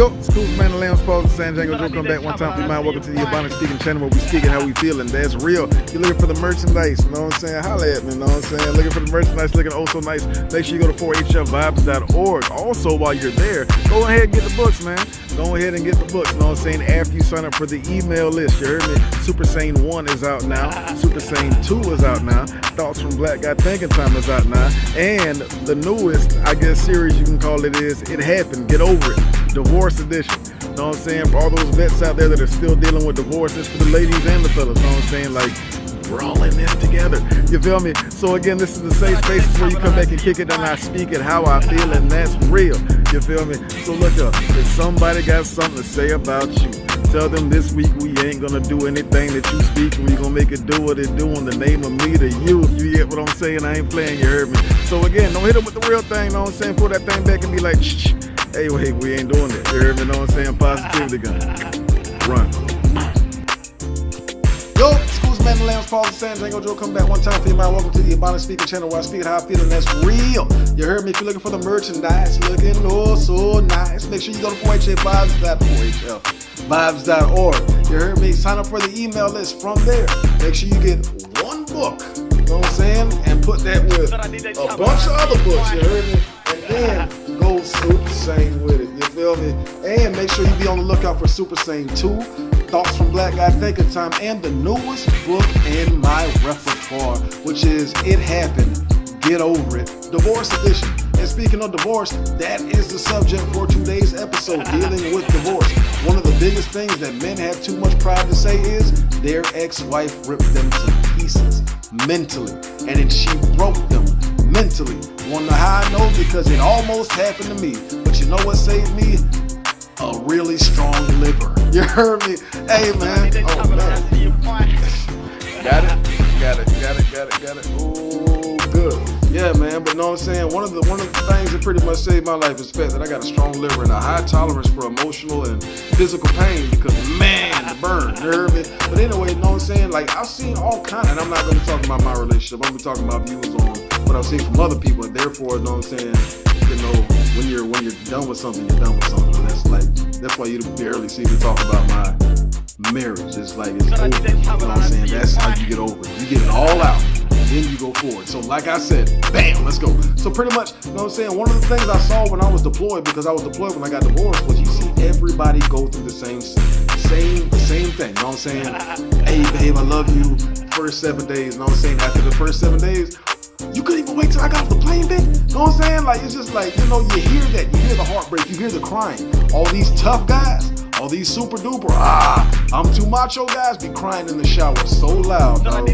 Yo, it's Cool Man, the Lambs, Paul, the San Django Joe. Come back one time for your mind. Welcome to the Abundant Speaking channel where we speaking how we feeling. That's real. You're looking for the merchandise, you know what I'm saying? Holla at me, you know what I'm saying? Looking for the merchandise, looking oh so nice. Make sure you go to 4hfvibes.org. Also, while you're there, go ahead and get the books, man. Go ahead and get the books, you know what I'm saying? After you sign up for the email list, you heard me? Super SANE 1 is out now. Super SANE 2 is out now. Thoughts from Black Guy Thinking Time is out now. And the newest, I guess, series you can call it is It Happened, Get Over It. Divorce edition. You know what I'm saying? For all those vets out there that are still dealing with divorce, it's for the ladies and the fellas. You know what I'm saying? Like, we're all in this together. You feel me? So again, this is the safe spaces where you come back and kick it and I speak it how I feel, and that's real. You feel me? So look up. If somebody got something to say about you, tell them this week we ain't gonna do anything that you speak. We gonna make it do what it do in the name of me to you. If you get what I'm saying, I ain't playing, you heard me? So again, don't hit them with the real thing, you know what I'm saying? Pull that thing back and be like, shh. Hey, wait, we ain't doing that. You heard me? Know what I'm saying? Positivity gun. Run. Yo, Schools Man, the Lambs, Paul, the San Django Joe. Come back one time for your mind. Welcome to the Abundant Speaking channel where I speak how I feel, and that's real. You heard me? If you're looking for the merchandise, looking oh so nice, make sure you go to 4hfvibes.org. You heard me? Sign up for the email list from there. Make sure you get one book, you know what I'm saying? And put that with a bunch of other books, you heard me? And then go Super SANE with it, you feel me? And make sure you be on the lookout for Super SANE 2, Thoughts from Black Guy Thinking Time, and the newest book in my repertoire, which is It Happened, Get Over It, Divorce Edition. And speaking of divorce, that is the subject for today's episode, dealing with divorce. One of the biggest things that men have too much pride to say is their ex-wife ripped them to pieces mentally, and then she broke them mentally. Wanna know how I know? Because it almost happened to me. But you know what saved me? A really strong liver. You heard me? Hey man. Oh man. Got it. Oh, good. Yeah, man. But know what I'm saying? One of the things that pretty much saved my life is the fact that I got a strong liver and a high tolerance for emotional and physical pain, because man, the burn. You heard me? But anyway, you know what I'm saying? Like, I've seen all kinds, and I'm not gonna be talking about my relationship. I'm gonna be talking about views on what I've seen from other people, and therefore, you know what I'm saying, you know, when you're done with something, you're done with something. And that's why you barely see me talk about my marriage. It's like it's over. You know what I'm saying? That's how you get over it. You get it all out, and then you go forward. So like I said, bam, let's go. So pretty much, you know what I'm saying, one of the things I saw when I was deployed, because I was deployed when I got divorced, was you see everybody go through the same thing. You know what I'm saying? Hey babe, I love you. First 7 days, you know what I'm saying? After the first 7 days, you couldn't even wait till I got off the plane, bitch. You know what I'm saying? Like, it's just like, you know, you hear that. You hear the heartbreak. You hear the crying. All these tough guys, all these super duper, I'm too macho guys be crying in the shower so loud, dog.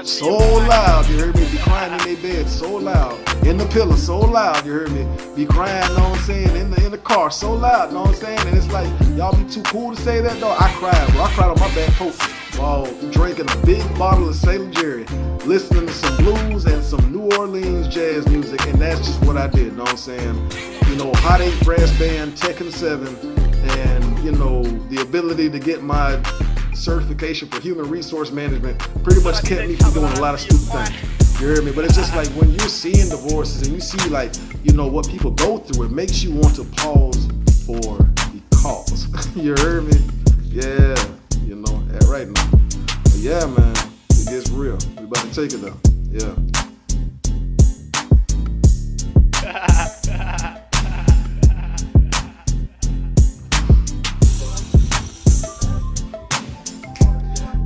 So loud, you heard me? Be crying in their bed so loud. In the pillow so loud, you heard me? Be crying, you know what I'm saying? In the car so loud, you know what I'm saying? And it's like, y'all be too cool to say that, though. I cried, bro. I cried on my back porch while drinking a big bottle of Sailor Jerry, listening to some blues and some New Orleans jazz music, and that's just what I did, you know what I'm saying? You know, Hot 8 brass band, Tekken 7, and, you know, the ability to get my certification for human resource management pretty much kept me from doing a lot of stupid things. You heard me? But it's just like when you're seeing divorces and you see, like, you know, what people go through, it makes you want to pause for the cause. You heard me? Yeah, you know, right now. But yeah, man, it gets real. We about to take it though. Yeah.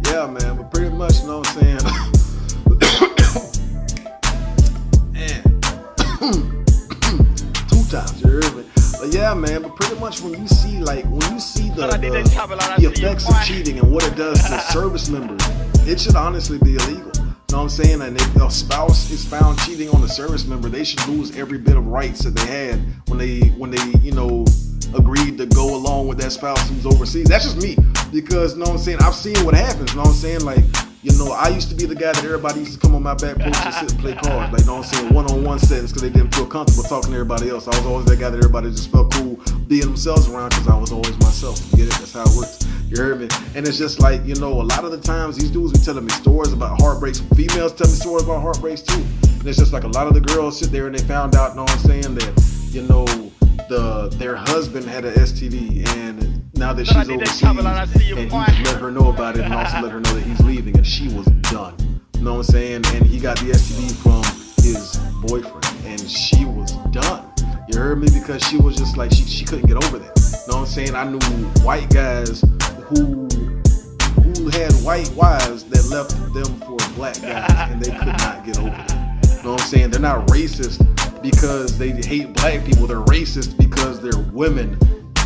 Yeah, man, but pretty much, you know what I'm saying? Man. 2 times, you heard me? But yeah, man, but pretty much when you see the effects of cheating and what it does to service members, it should honestly be illegal. You know what I'm saying? And if a spouse is found cheating on a service member, they should lose every bit of rights that they had when they you know, agreed to go along with that spouse who's overseas. That's just me, because, you know what I'm saying, I've seen what happens. You know what I'm saying? Like, you know, I used to be the guy that everybody used to come on my back porch and sit and play cards. Like, you know what I'm saying, one-on-one settings, because they didn't feel comfortable talking to everybody else. I was always that guy that everybody just felt cool being themselves around, because I was always myself. You get it? That's how it works. You heard me? And it's just like, you know, a lot of the times these dudes be telling me stories about heartbreaks. Females tell me stories about heartbreaks too. And it's just like a lot of the girls sit there and they found out, you know what I'm saying, that, you know, their husband had an STD, and now that she's overseas, and he just let her know about it, and also let her know that he's leaving, and she was done. You know what I'm saying? And he got the STD from his boyfriend, and she was done. You heard me? Because she was just like, she couldn't get over that. You know what I'm saying? I knew white guys who had white wives that left them for black guys, and they could not get over that. You know what I'm saying? They're not racist because they hate black people. They're racist because their women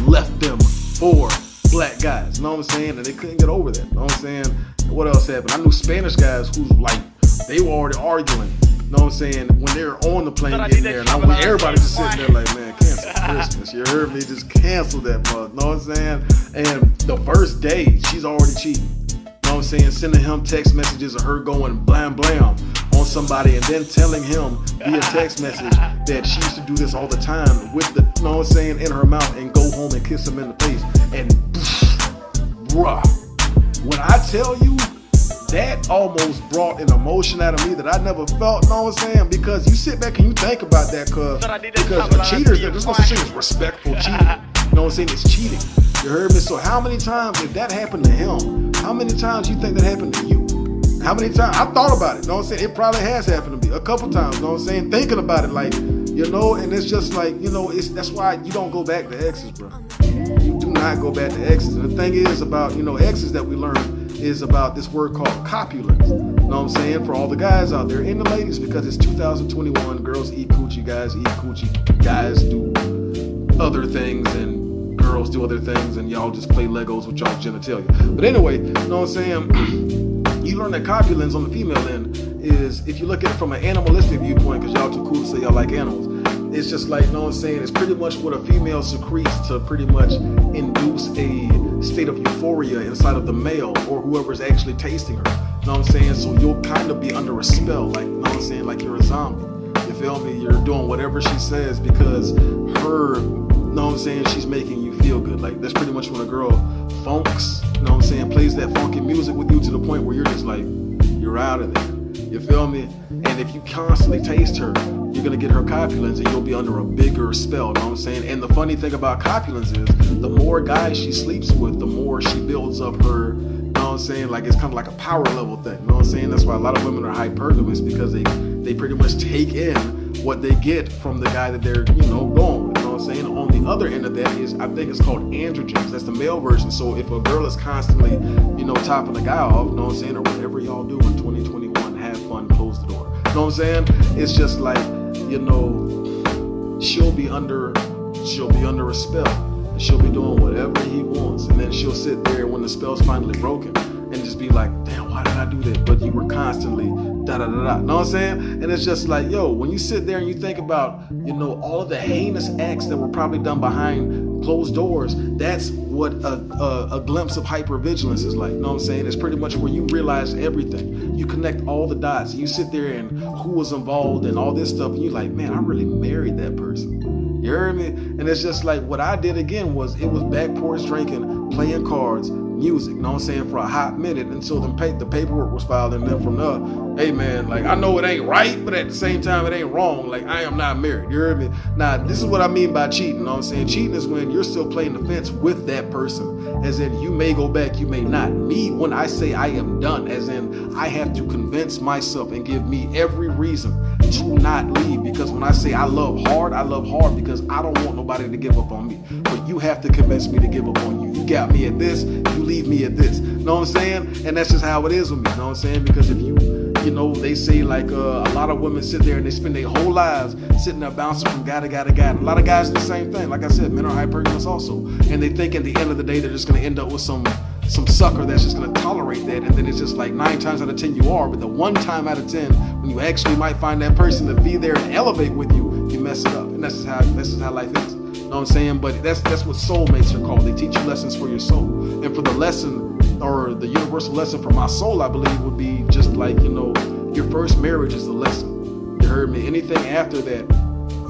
left them for black guys. You know what I'm saying? And they couldn't get over that. You know what I'm saying? What else happened? I knew Spanish guys who's like, they were already arguing. You know what I'm saying? When they're on the plane getting there, and everybody just sitting there like, man, cancel Christmas. You heard me? Just cancel that mug. You know what I'm saying? And the first day, she's already cheating. You know what I'm saying? Sending him text messages of her going blam blam on somebody, and then telling him via text message that she used to do this all the time with the, you know what I'm saying, in her mouth, and go home and kiss him in the face. And bruh, when I tell you, that almost brought an emotion out of me that I never felt, you know what I'm saying? Because you sit back and you think about that, because cheaters, there's no such thing as respectful cheating. You know what I'm saying? It's cheating. You heard me? So how many times, if that happened to him, how many times you think that happened to you? How many times? I thought about it, you know what I'm saying? It probably has happened to me a couple times, you know what I'm saying? Thinking about it, like, you know, and it's just like, you know, that's why you don't go back to exes, bro. You do not go back to exes. And the thing is about, you know, exes that we learn is about this word called copulence. You know what I'm saying? For all the guys out there and the ladies, because it's 2021, girls eat coochie, guys eat coochie, guys do other things, and girls do other things, and y'all just play Legos with y'all's genitalia. But anyway, you know what I'm saying? You learn that copulence on the female end is, if you look at it from an animalistic viewpoint, because y'all too cool to say y'all like animals, it's just like, you know what I'm saying, it's pretty much what a female secretes to pretty much induce a state of euphoria inside of the male or whoever's actually tasting her. You know what I'm saying? So you'll kind of be under a spell, like, you know what I'm saying, like you're a zombie. You feel me? You're doing whatever she says because her, you know what I'm saying, she's making you feel good. Like, that's pretty much when a girl funks, you know what I'm saying, plays that funky music with you to the point where you're just like, you're out of there. You feel me? And if you constantly taste her, you're gonna get her copulence, and you'll be under a bigger spell, you know what I'm saying? And the funny thing about copulence is, the more guys she sleeps with, the more she builds up her, you know what I'm saying? Like, it's kind of like a power level thing, you know what I'm saying? That's why a lot of women are hypergamous, because they pretty much take in what they get from the guy that they're, you know, going with, you know what I'm saying? On the other end of that is, I think it's called androgens. That's the male version. So if a girl is constantly, you know, topping the guy off, you know what I'm saying, or whatever y'all do in 2021, have fun, close the door. You know what I'm saying? It's just like, you know, she'll be under a spell, and she'll be doing whatever he wants, and then she'll sit there when the spell's finally broken and just be like, damn, why did I do that? But you were constantly da-da-da-da. Know what I'm saying? And it's just like, yo, when you sit there and you think about, you know, all of the heinous acts that were probably done behind closed doors, that's what a glimpse of hypervigilance is like. You know what I'm saying? It's pretty much where you realize everything. You connect all the dots. You sit there and who was involved and all this stuff, and you're like, man, I really married that person. You heard me? And it's just like, what I did again was, it was back porch drinking, playing cards, music, you know what I'm saying, for a hot minute until the paperwork was filed, and then from there, hey man, like, I know it ain't right, but at the same time it ain't wrong. Like, I am not married. You heard me? Now, this is what I mean by cheating. You know what I'm saying? Cheating is when you're still playing the fence with that person, as in you may go back, you may not. Me, when I say I am done, as in I have to convince myself and give me every reason to not leave, because when I say I love hard because I don't want nobody to give up on me. But you have to convince me to give up on you. You got me at this, you leave me at this. You know what I'm saying? And that's just how it is with me. You know what I'm saying? Because if you know, they say like a lot of women sit there and they spend their whole lives sitting there bouncing from guy to guy to guy. And a lot of guys do the same thing. Like I said, men are hypergamous also. And they think at the end of the day they're just going to end up with some sucker that's just going to tolerate that, and then it's just like 9 times out of 10 you are, but the 1 time out of 10 when you actually might find that person to be there and elevate with you, you mess it up. And that's just how life is. You know what I'm saying? But that's what soulmates are called. They teach you lessons for your soul. And for the lesson, or the universal lesson for my soul, I believe would be just like, you know, your first marriage is the lesson. You heard me? Anything after that,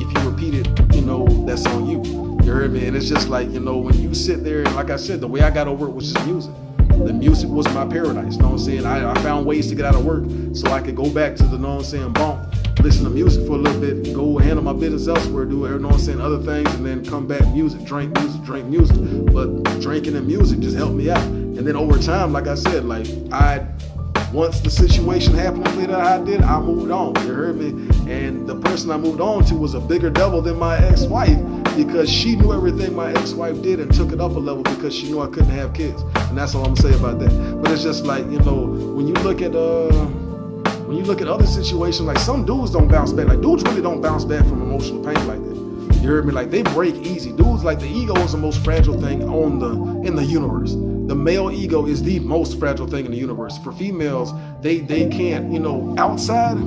if you repeat it, you know, that's on you. You heard me? And it's just like, you know, when you sit there, and like I said, the way I got over it was just music. You the music was my paradise, you know what I'm saying? I found ways to get out of work so I could go back to the, you know what I'm saying, bump, listen to music for a little bit, go handle my business elsewhere, do, you know what I'm saying, other things, and then come back, music, drink music. But drinking and music just helped me out. And then over time, like I said, like once the situation happened the way that I did, I moved on, you heard me? And the person I moved on to was a bigger devil than my ex-wife, because she knew everything my ex-wife did and took it up a level because she knew I couldn't have kids. And that's all I'm gonna say about that. But it's just like, you know, when you look at other situations, like some dudes don't bounce back. Like dudes really don't bounce back from emotional pain like that. You heard me? Like they break easy. Dudes, like the ego is the most fragile thing in the universe. The male ego is the most fragile thing in the universe. For females, they can't, you know, outside.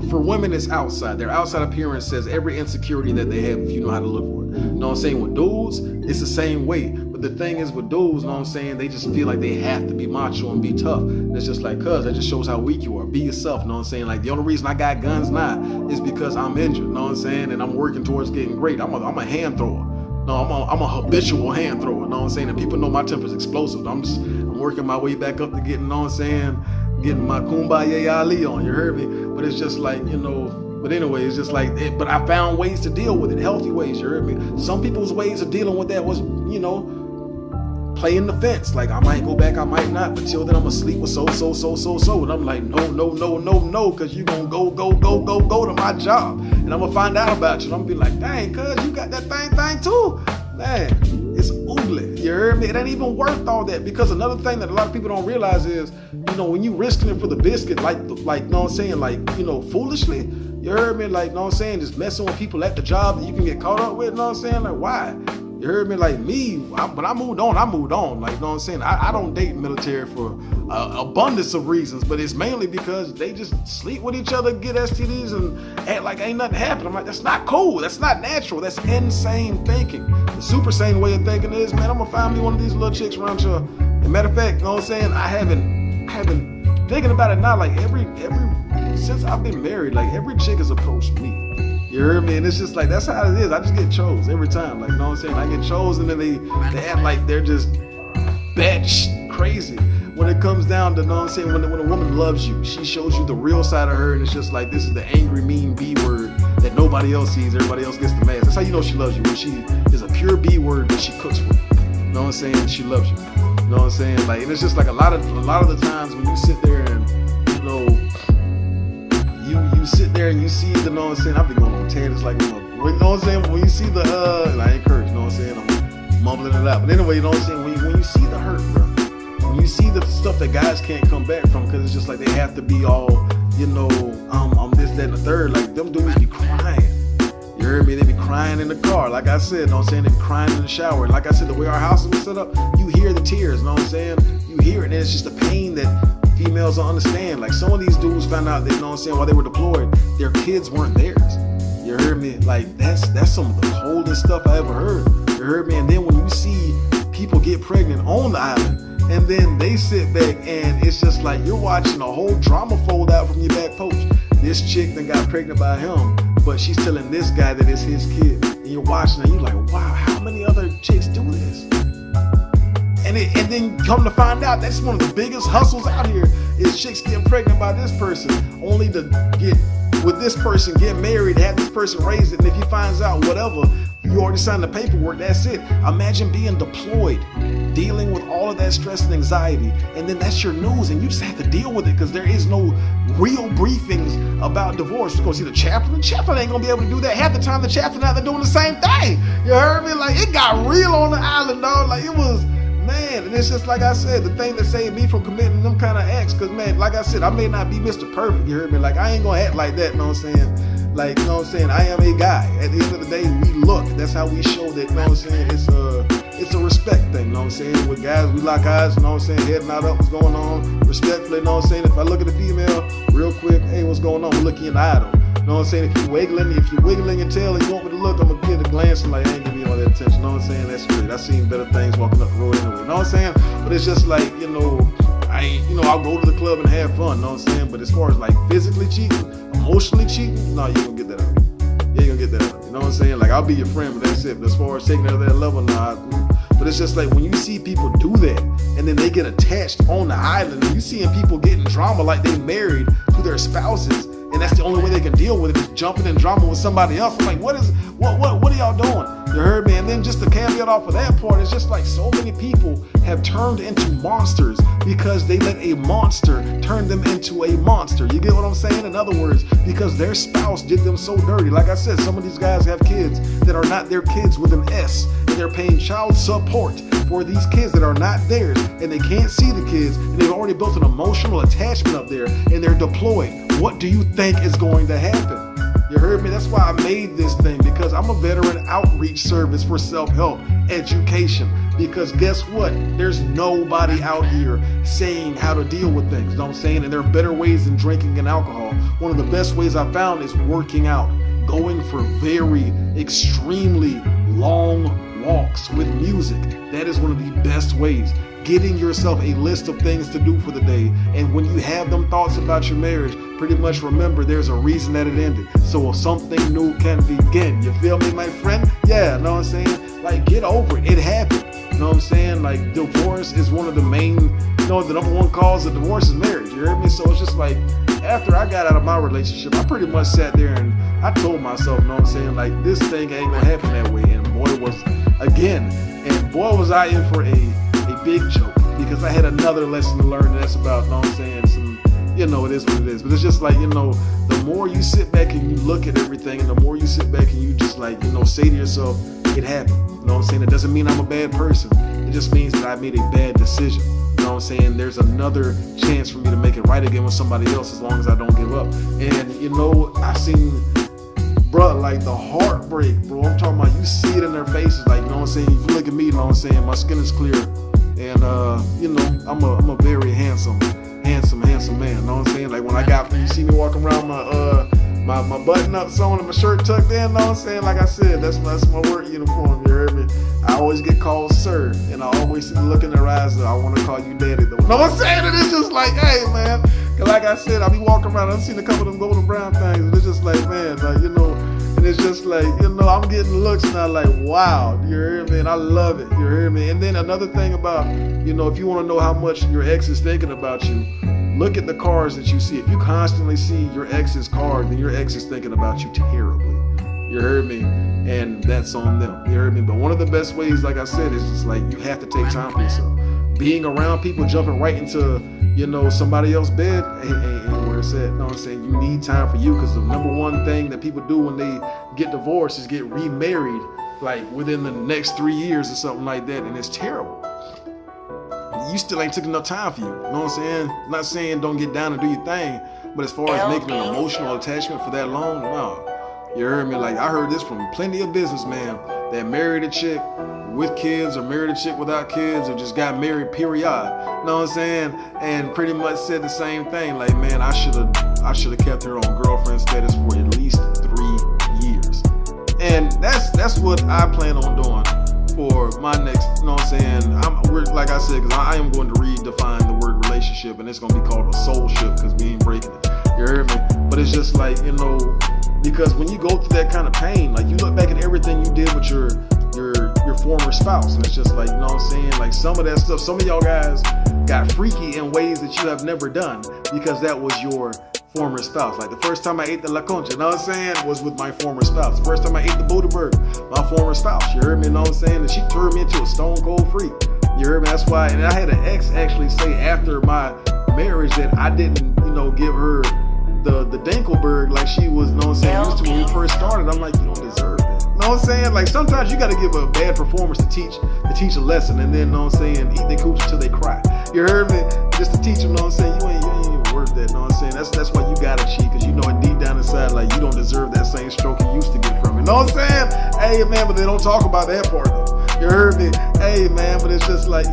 For women, it's outside. Their outside appearance says every insecurity that they have if you know how to look for it. You know what I'm saying? With dudes, it's the same way. But the thing is with dudes, you know what I'm saying, they just feel like they have to be macho and be tough. And it's just like, cuz, that just shows how weak you are. Be yourself, you know what I'm saying? Like the only reason I got guns now is because I'm injured, you know what I'm saying? And I'm working towards getting great. I'm a hand thrower. No, I'm a habitual hand thrower, you know what I'm saying? And people know my temper's explosive. I'm working my way back up to getting, you know what I'm saying, getting my Kumbaya Ali on, you heard me? But it's just like, you know, but anyway, it's just like, but I found ways to deal with it, healthy ways, you heard me? Some people's ways of dealing with that was, you know, playing the fence. Like I might go back, I might not, but till then I'm gonna sleep with so. And I'm like, no, cause you gonna go to my job. And I'm gonna find out about you. And I'm gonna be like, dang, cuz you got that thing too? Man, it's oogly, you heard me? It ain't even worth all that, because another thing that a lot of people don't realize is, you know, when you risking it for the biscuit, like, know what I'm saying, like, you know, foolishly, you heard me, like, know what I'm saying, just messing with people at the job that you can get caught up with, know what I'm saying, like, why? You heard me? Like me, when I moved on, like, know what I'm saying, I don't date military for abundance of reasons, but it's mainly because they just sleep with each other, get STDs, and act like ain't nothing happened. I'm like, that's not cool, that's not natural, that's insane thinking. The super sane way of thinking is, man, I'm gonna find me one of these little chicks around here. And matter of fact, you know what I'm saying, I haven't thinking about it now, like since I've been married, like every chick has approached me. You heard me? And it's just like, that's how it is. I just get chose every time. Like, you know what I'm saying? I get chose, and then they act like they're just batch crazy. When it comes down to, you know what I'm saying, when a woman loves you, she shows you the real side of her, and it's just like, this is the angry, mean B word that nobody else sees. Everybody else gets the mask. That's how you know she loves you, when she is a pure B word that she cooks for you. You know what I'm saying? She loves you. You know what I'm saying? Like, and it's just like a lot of the times when you sit there and, you know, you sit there and you see the, you know what I'm saying, I've been going on tangents like, you know what I'm saying, when you see the, and I ain't cursed, you know what I'm saying, I'm mumbling it out, but anyway, you know what I'm saying, when you see the hurt, bro, when you see the stuff that guys can't come back from, because it's just like they have to be all, you know, this, that, and the third, like, them dudes be crying, you heard me, they be crying in the car, like I said, you know what I'm saying, they be crying in the shower, and like I said, the way our house is set up, you hear the tears, you know what I'm saying, you hear it, and it's just the pain that females don't understand. Like some of these dudes found out that, you know what I'm saying, while they were deployed, their kids weren't theirs. You heard me? Like that's some of the coldest stuff I ever heard. You heard me? And then when you see people get pregnant on the island, and then they sit back and it's just like you're watching a whole drama fold out from your back porch. This chick then got pregnant by him, but she's telling this guy that it's his kid. And you're watching and you're like, wow, how many other chicks do this? And then come to find out, that's one of the biggest hustles out here, is chicks getting pregnant by this person, only to get with this person, get married, have this person raise it, and if he finds out whatever, you already signed the paperwork, that's it. Imagine being deployed, dealing with all of that stress and anxiety, and then that's your news, and you just have to deal with it, because there is no real briefings about divorce. You're gonna see the chaplain ain't gonna be able to do that. Half the time the chaplain out there doing the same thing. You heard me? Like it got real on the island, dog. Like it was, man, and it's just like I said, the thing that saved me from committing them kind of acts, because man, like I said, I may not be Mr. Perfect, you heard me? Like I ain't gonna act like that, you know what I'm saying? Like, you know what I'm saying, I am a guy. At the end of the day, we look. That's how we show that, you know what I'm saying, it's a respect thing, you know what I'm saying? With guys, we lock eyes, you know what I'm saying, head not up, what's going on, respectfully, you know what I'm saying? If I look at a female, real quick, hey, what's going on? We're looking in the eye, though. You know what I'm saying? If you're wiggling your tail and you want me to look, I'm gonna get a glance and like, I ain't giving you all that attention. You know what I'm saying? That's great. I've seen better things walking up the road anyway. You know what I'm saying? But it's just like, I'll go to the club and have fun, you know what I'm saying? But as far as like physically cheating, emotionally cheating, no, you ain't gonna get that out of me. You ain't gonna get that out of me. You know what I'm saying? Like I'll be your friend, but that's it. But as far as taking it to that level, nah, But it's just like when you see people do that and then they get attached on the island, and you seeing people getting drama like they married to their spouses, and that's the only way they can deal with it, is jumping in drama with somebody else. I'm like, what are y'all doing? You heard me? And then just to caveat off of that part, it's just like so many people have turned into monsters because they let a monster turn them into a monster. You get what I'm saying? In other words, because their spouse did them so dirty. Like I said, some of these guys have kids that are not their kids with an S, and they're paying child support for these kids that are not theirs, and they can't see the kids, and they've already built an emotional attachment up there, and they're deployed. What do you think is going to happen? You heard me? That's why I made this thing, because I'm a veteran outreach service for self-help education. Because guess what? There's nobody out here saying how to deal with things. You know what I'm saying? And there are better ways than drinking and alcohol. One of the best ways I found is working out, going for very extremely long walks with music. That is one of the best ways. Getting yourself a list of things to do for the day, and when you have them thoughts about your marriage, pretty much remember there's a reason that it ended, so something new can begin. You feel me, my friend? Yeah, know what I'm saying? Like, get over it. It happened. You know what I'm saying? Like, divorce is one of the main, the number one cause of divorce is marriage. You heard me? So it's just like, after I got out of my relationship, I pretty much sat there and I told myself, you know what I'm saying, like, this thing ain't gonna happen that way. And boy was I in for a big joke, because I had another lesson to learn, and that's about, you know what I'm saying, it is what it is. But it's just like, the more you sit back and you look at everything, and the more you sit back and you just like, say to yourself, it happened. You know what I'm saying? It doesn't mean I'm a bad person. It just means that I made a bad decision. You know what I'm saying? There's another chance for me to make it right again with somebody else, as long as I don't give up. And I've seen, bruh, like the heartbreak, bro. I'm talking about, you see it in their faces, like, you know what I'm saying? If you look at me, you know what I'm saying? My skin is clear. And I'm a very handsome man. You know what I'm saying? Like, when you see me walking around my button up on and my shirt tucked in, you know what I'm saying? Like I said, that's my work uniform. You heard me? I always get called sir, and I always see the look in their eyes that I want to call you daddy though. You know what I'm saying? And it's just like, hey man, cause like I said, I be walking around, I've seen a couple of them golden brown things, and it's just like, man, like, and it's just like, I'm getting looks now like, wow, you hear me? And I love it, you hear me? And then another thing about, if you want to know how much your ex is thinking about you, look at the cars that you see. If you constantly see your ex's car, then your ex is thinking about you terribly. You heard me? And that's on them. You heard me? But one of the best ways, like I said, is just like, you have to take time for yourself. Being around people jumping right into, somebody else's bed ain't where it's at. You know what I'm saying? You need time for you, because the number one thing that people do when they get divorced is get remarried, like within the next 3 years or something like that, and it's terrible. You still ain't took enough time for you. You know what I'm saying? I'm not saying don't get down and do your thing, but as far as making an emotional attachment for that long, no. You heard me? Like, I heard this from plenty of businessmen that married a chick with kids, or married a chick without kids, or just got married, period. You know what I'm saying? And pretty much said the same thing. Like, man, I should have kept her on girlfriend status for at least 3 years. And that's what I plan on doing for my next, you know what I'm saying? Like I said, because I am going to redefine the word relationship, and it's going to be called a soulship, because we ain't breaking it. You heard me? But it's just like, because when you go through that kind of pain, like, you look back at everything you did with your former spouse, and it's just like, you know what I'm saying? Like, some of that stuff, some of y'all guys got freaky in ways that you have never done, because that was your former spouse. Like, the first time I ate the La Concha, you know what I'm saying, was with my former spouse. The first time I ate the Buddha Burger, my former spouse. You heard me? You know what I'm saying? And she turned me into a stone cold freak. You heard me? That's why. And I had an ex actually say after my marriage that I didn't, give her the Dinkelberg like she was, you know what I'm saying, used to when we first started. I'm like, you don't deserve that. You know what I'm saying? Like, sometimes you got to give a bad performance to teach a lesson, and then, you know what I'm saying, eat their coochie till they cry. You heard me? Just to teach them, you know what I'm saying? You ain't even worth that. You know what I'm saying? That's why you gotta cheat, because you know it deep down inside, like, you don't deserve that same stroke you used to get from me. You know what I'm saying? Hey man, but they don't talk about that part though. You heard me? Hey man, but it's just like,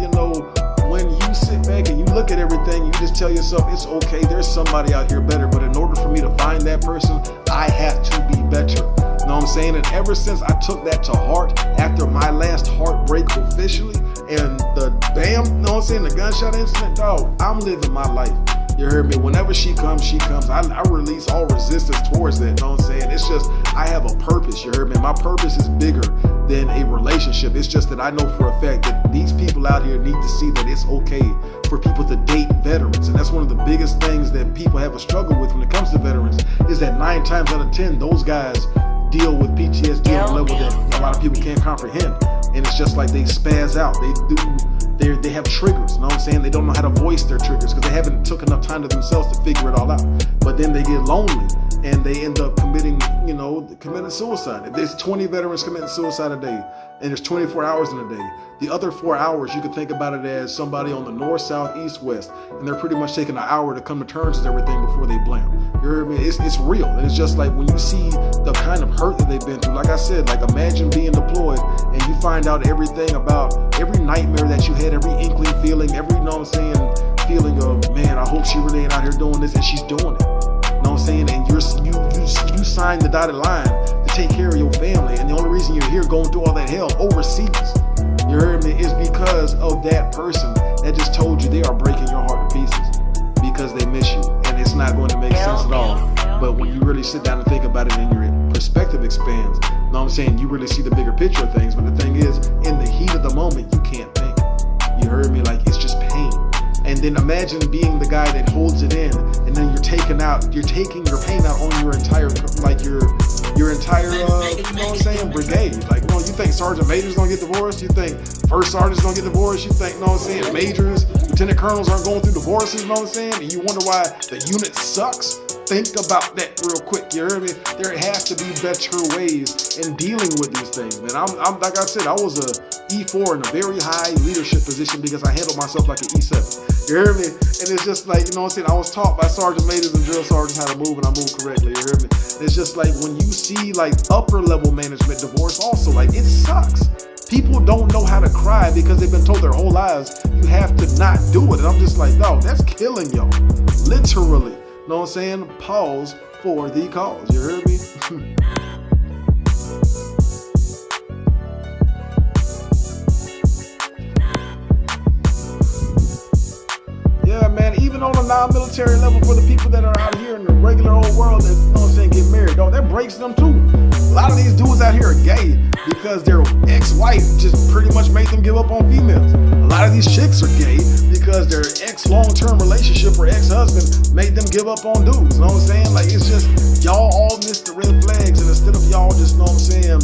when you sit back and you look at everything, you just tell yourself, it's okay, there's somebody out here better, but in order for me to find that person, I have to be better. You know what I'm saying? And ever since I took that to heart after my last heartbreak officially, and the bam, you know what I'm saying, the gunshot incident, dog, I'm living my life. You heard me? Whenever she comes, she comes. I release all resistance towards that, you know what I'm saying? It's just, I have a purpose, you heard me? My purpose is bigger than a relationship. It's just that I know for a fact that these people out here need to see that it's okay for people to date veterans. And that's one of the biggest things that people have a struggle with when it comes to veterans, is that 9 times out of 10, those guys deal with PTSD on a level that a lot of people can't comprehend. And it's just like they spaz out. They have triggers, you know what I'm saying? They don't know how to voice their triggers because they haven't took enough time to themselves to figure it all out. But then they get lonely and they end up committing suicide. If there's 20 veterans committing suicide a day and there's 24 hours in a day, the other 4 hours you could think about it as somebody on the north, south, east, west, and they're pretty much taking an hour to come to terms with everything before they blam. You heard me? It's real. And it's just like when you see the kind of hurt that they've been through, like I said, like imagine being deployed and you find out everything about every nightmare that you had, every inkling feeling, every, you know what I'm saying, feeling of, man, I hope she really ain't out here doing this, and she's doing it. You know what I'm saying? And you signed the dotted line to take care of your family, and the only reason you're here going through all that hell overseas, you heard me, is because of that person that just told you they are breaking your heart to pieces because they miss you, and it's not going to make sense at all. But when you really sit down and think about it and your perspective expands, you know what I'm saying, you really see the bigger picture of things. But the thing is, in the heat of the moment, you can't think. You heard me? Like, it's just pain. And then imagine being the guy that holds it in, and then you're taking your pain out on your entire, like your entire, you know what I'm saying, brigade. Like, you know, you think Sergeant Major's gonna get divorced? You think First Sergeant's gonna get divorced? You think, you know what I'm saying, Majors, Lieutenant Colonels aren't going through divorces, you know what I'm saying? And you wonder why the unit sucks? Think about that real quick, you heard me? There has to be better ways in dealing with these things, man. I'm like I said, I was a E4 in a very high leadership position because I handled myself like an E7. You heard me? And it's just like, you know what I'm saying, I was taught by sergeant majors and drill sergeants how to move, and I move correctly, you heard me? And it's just like when you see like upper level management divorce also, like it sucks. People don't know how to cry because they've been told their whole lives, you have to not do it. And I'm just like, no, that's killing y'all. Literally. You know what I'm saying? Pause for the cause. You heard me? Yeah, man, even on a non-military level for the people that are out here in the regular old world that, you know what I'm saying, get married, dog, that breaks them too. A lot of these dudes out here are gay because their ex-wife just pretty much made them give up on females. A lot of these chicks are gay because their ex-long-term relationship or ex-husband made them give up on dudes. You know what I'm saying? Like, it's just, y'all all miss the red flags, and instead of y'all just, you know what I'm saying,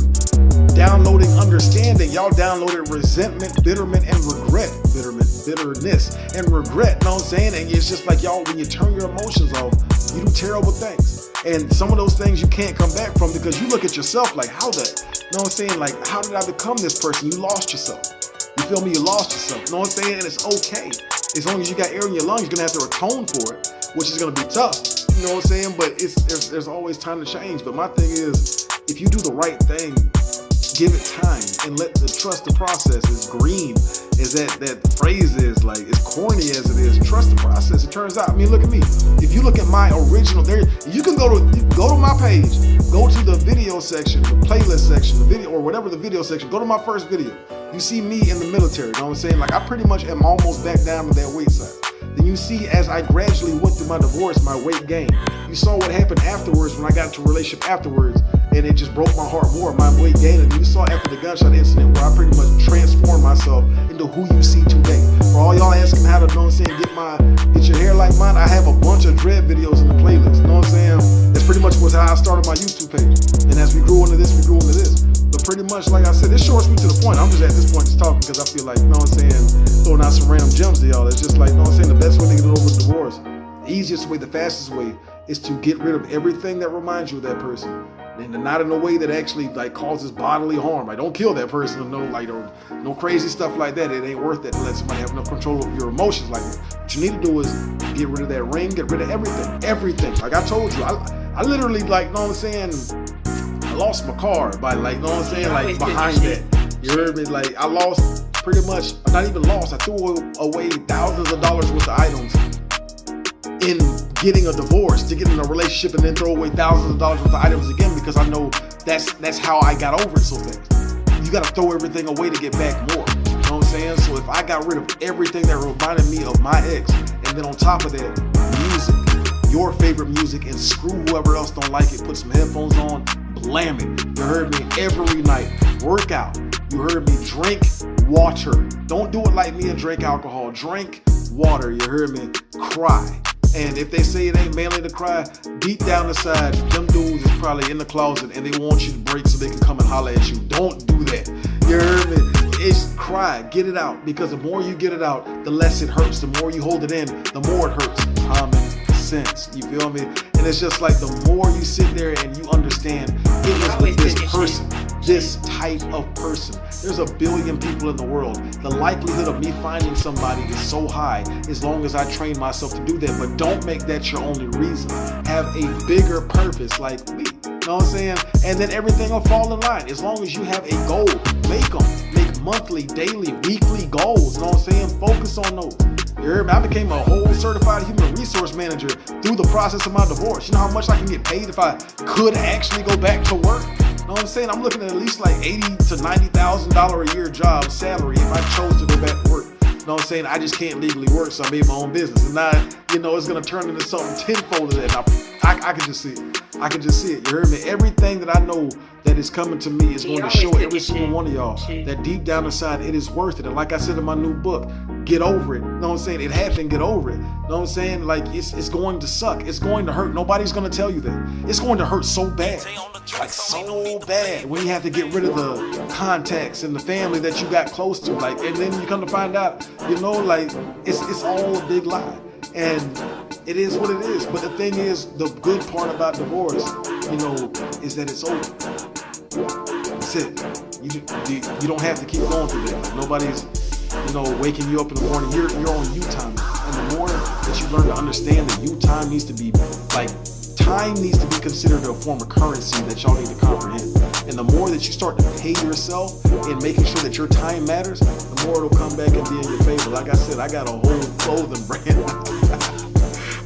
downloading understanding, y'all downloaded resentment, bitterness, and regret. Bitterness and regret, you know what I'm saying? And it's just like, y'all, when you turn your emotions off, you do terrible things. And some of those things you can't come back from because you look at yourself like, how the, you know what I'm saying? Like, how did I become this person? You lost yourself. You feel me? You lost yourself. You know what I'm saying? And it's okay. As long as you got air in your lungs, you're going to have to atone for it, which is going to be tough. You know what I'm saying? But there's always time to change. But my thing is, if you do the right thing, give it time and let the trust the process. Is green as that phrase is, like, as corny as it is, trust the process. It turns out, I mean, look at me. If you look at my original, there you can go to my page, go to the video section, the playlist section, the video, or whatever the video section, go to my first video. You see me in the military, you know what I'm saying? Like, I pretty much am almost back down to that weight size. Then you see as I gradually went through my divorce, my weight gained. You saw what happened afterwards when I got into a relationship afterwards, and it just broke my heart more, my weight gained. And you saw after the gunshot incident where I pretty much transformed myself into who you see today. For all y'all asking how to, you know what I'm saying, get your hair like mine, I have a bunch of dread videos in the playlist, you know what I'm saying? That's pretty much was how I started my YouTube page. And as we grew into this, we grew into this. But pretty much, like I said, it's short, sweet, to the point. I'm just at this point just talking because I feel like, you know what I'm saying, throwing out some random gems to y'all. It's just like, you know what I'm saying, the best way to get over divorce, the easiest way, the fastest way, is to get rid of everything that reminds you of that person. And not in a way that actually like causes bodily harm. Like, don't kill that person or no crazy stuff like that. It ain't worth it to let somebody have enough control over your emotions like that. What you need to do is get rid of that ring, get rid of everything. Like I told you, I literally, like, you know what I'm saying, I lost my car by, like, you know what I'm saying, like behind that. You heard me? Like, I lost pretty much, not even lost, I threw away thousands of dollars worth of items in getting a divorce, to get in a relationship and then throw away thousands of dollars worth of items again, because I know that's how I got over it so fast. You gotta throw everything away to get back more. You know what I'm saying? So if I got rid of everything that reminded me of my ex, and then on top of that, music, your favorite music, and screw whoever else don't like it, put some headphones on, slam it. You heard me? Every night. Work out. You heard me? Drink water. Don't do it like me and drink alcohol. Drink water. You heard me? Cry. And if they say it ain't manly to cry, deep down inside, them dudes is probably in the closet and they want you to break so they can come and holler at you. Don't do that. You heard me? It's cry. Get it out. Because the more you get it out, the less it hurts. The more you hold it in, the more it hurts. Common sense. You feel me? And it's just like the more you sit there and you understand it was with this person, this type of person. There's a billion people in the world. The likelihood of me finding somebody is so high as long as I train myself to do that. But don't make that your only reason. Have a bigger purpose like me. You know what I'm saying? And then everything will fall in line. As long as you have a goal, make them. Make monthly, daily, weekly goals. You know what I'm saying? Focus on those. You heard me? I became a whole certified human resource manager through the process of my divorce. You know how much I can get paid if I could actually go back to work? You know what I'm saying? I'm looking at least like $80,000 to $90,000 a year job salary if I chose to go back to work. You know what I'm saying? I just can't legally work, so I made my own business. And now, you know, it's going to turn into something tenfold of that. I can just see it. I can just see it. You heard me? Everything that I know that is coming to me is going to show every single one of y'all that deep down inside it is worth it. And like I said in my new book, get over it. You know what I'm saying? It happened, get over it. You know what I'm saying? Like it's going to suck. It's going to hurt. Nobody's going to tell you that. It's going to hurt so bad. Like so bad. When you have to get rid of the contacts and the family that you got close to. Like, and then you come to find out, you know, like it's all a big lie. And it is what it is. But the thing is, the good part about divorce, you know, is that it's over. That's it. You don't have to keep going through that. Like nobody's, you know, waking you up in the morning. You're on you time. And the more that you learn to understand that you time needs to be, like, time needs to be considered a form of currency that y'all need to comprehend. And the more that you start to pay yourself in making sure that your time matters, the more it'll come back and be in your favor. Like I said, I got a whole clothing brand.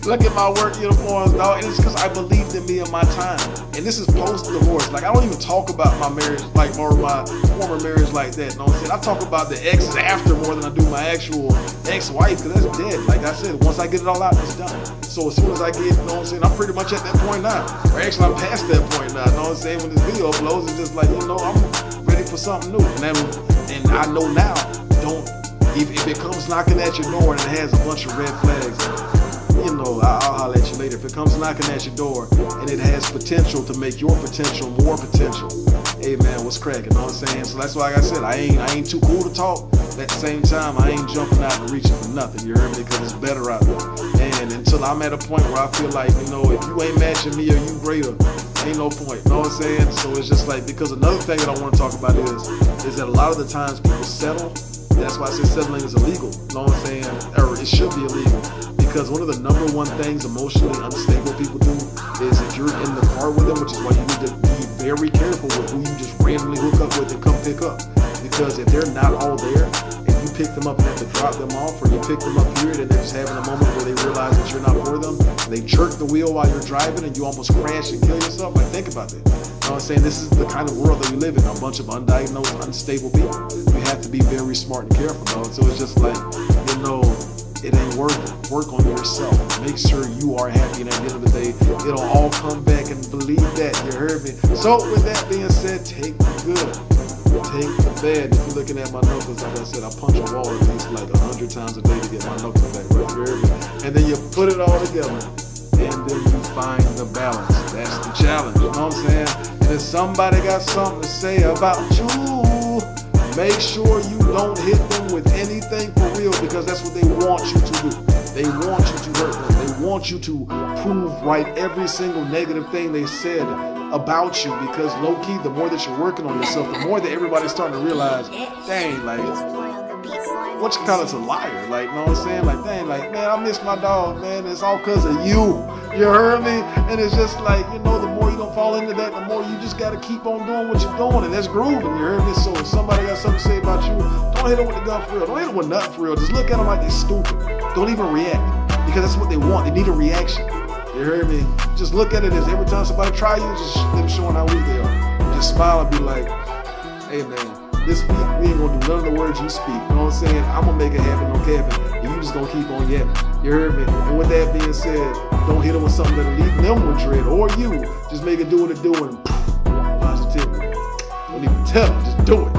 Look at my work uniforms, dog. And it's because I believed in me and my time. And this is post-divorce. Like, I don't even talk about my marriage, like, or my former marriage like that. You know what I'm saying? I talk about the exes after more than I do my actual ex-wife, because that's dead. Like I said, once I get it all out, it's done. So as soon as I get, you know what I'm saying, I'm pretty much at that point now. Or actually, I'm past that point now. You know what I'm saying? When this video uploads, it's just like, you know, I'm ready for something new. And I know now, if it comes knocking at your door and it has a bunch of red flags, you know, I'll holler at you later. If it comes knocking at your door and it has potential to make your potential more potential, hey man, what's cracking? You know what I'm saying? So that's why, like I said, I ain't too cool to talk. At the same time, I ain't jumping out and reaching for nothing. You heard me? Because it's better out there. And until I'm at a point where I feel like, you know, if you ain't matching me or you greater, ain't no point. You know what I'm saying? So it's just like, because another thing that I want to talk about is that a lot of the times people settle. That's why I say settling is illegal. You know what I'm saying? Or it should be illegal. Because one of the number one things emotionally unstable people do is if you're in the car with them, which is why you need to be very careful with who you just randomly hook up with and come pick up. Because if they're not all there, and you pick them up and have to drop them off, or you pick them up here and they're just having a moment where they realize that you're not for them, and they jerk the wheel while you're driving and you almost crash and kill yourself, like think about that. You know what I'm saying? This is the kind of world that we live in, a bunch of undiagnosed, unstable people. You have to be very smart and careful, though. So it's just like, you know, it ain't worth it. Work on yourself. Make sure you are happy, and at the end of the day, it'll all come back, and believe that. You heard me? So with that being said, take the good, take the bad. If you're looking at my knuckles, like I said, I punch a wall at least like 100 times a day to get my knuckles back right. You heard me? And then you put it all together, and then you find the balance. That's the challenge. You know what I'm saying? And if somebody got something to say about you, make sure you don't hit them with anything for real, because that's what they want you to do. They want you to hurt them. They want you to prove right every single negative thing they said about you, because low-key, the more that you're working on yourself, the more that everybody's starting to realize, dang, like, what you call it's a liar, like, you know what I'm saying? Like, dang, like, man, I miss my dog, man. It's all because of you. You heard me? And it's just like, you know, the more you don't fall into that, the more you just got to keep on doing what you're doing, and that's grooving. You heard me? So if somebody got something to say about you, don't hit them with the gun for real. Don't hit them with nothing for real. Just look at them like they're stupid. Don't even react, because that's what they want. They need a reaction. You heard me? Just look at it as every time somebody try you, just them showing how weak they are. Just smile and be like, hey man, this week we ain't gonna do none of the words you speak. You know what I'm saying? I'm gonna make it happen, no Kevin. And you just gonna keep on yapping. You heard me? And with that being said, don't hit them with something that'll leave them with dread, or you. Just make it do what it do, and tell them, just do it.